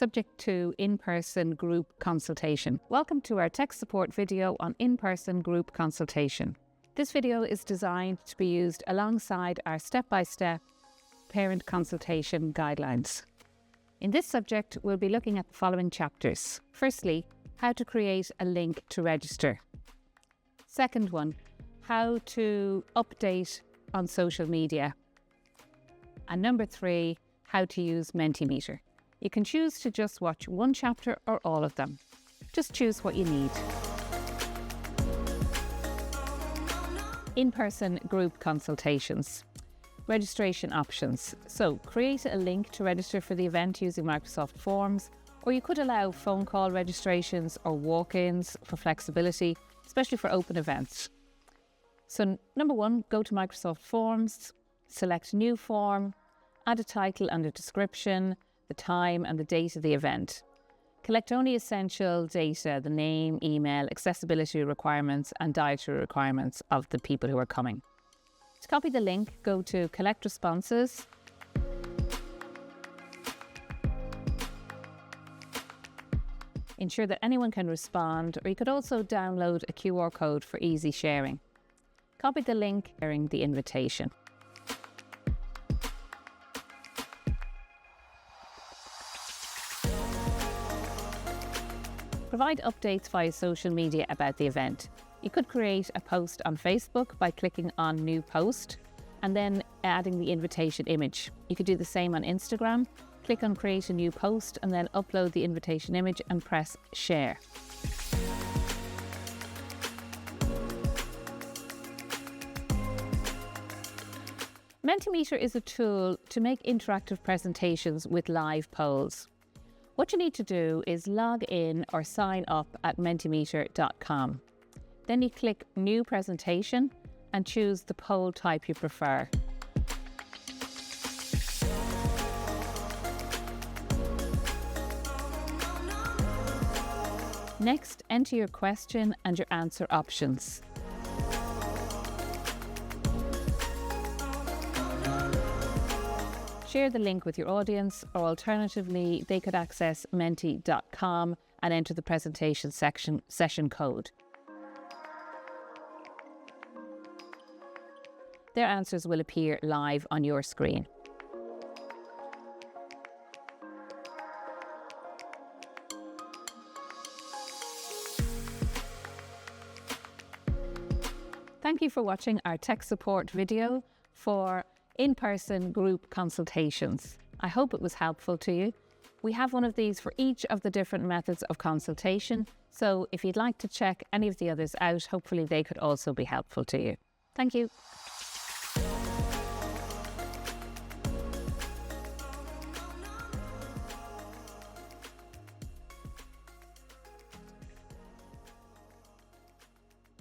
subject to in-person group consultation. Welcome to our tech support video on in-person group consultation. This video is designed to be used alongside our step-by-step parent consultation guidelines. In this subject, we'll be looking at the following chapters. Firstly, how to create a link to register. Second one, how to update on social media. And number 3, how to use Mentimeter. You can choose to just watch one chapter or all of them. Just choose what you need. In-person group consultations. Registration options. So create a link to register for the event using Microsoft Forms, or you could allow phone call registrations or walk-ins for flexibility, especially for open events. So number 1, go to Microsoft Forms, select New Form, add a title and a description, the time and the date of the event. Collect only essential data, the name, email, accessibility requirements and dietary requirements of the people who are coming. To copy the link, go to Collect Responses. Ensure that anyone can respond, or you could also download a QR code for easy sharing. Copy the link during the invitation. Provide updates via social media about the event. You could create a post on Facebook by clicking on New Post and then adding the invitation image. You could do the same on Instagram. Click on Create a New Post and then upload the invitation image and press Share. Mentimeter is a tool to make interactive presentations with live polls. What you need to do is log in or sign up at mentimeter.com. Then you click New Presentation and choose the poll type you prefer. Next, enter your question and your answer options. Share the link with your audience, or alternatively, they could access menti.com and enter the presentation session code. Their answers will appear live on your screen. Thank you for watching our tech support video for in-person group consultations. I hope it was helpful to you. We have one of these for each of the different methods of consultation, so if you'd like to check any of the others out, hopefully they could also be helpful to you. Thank you.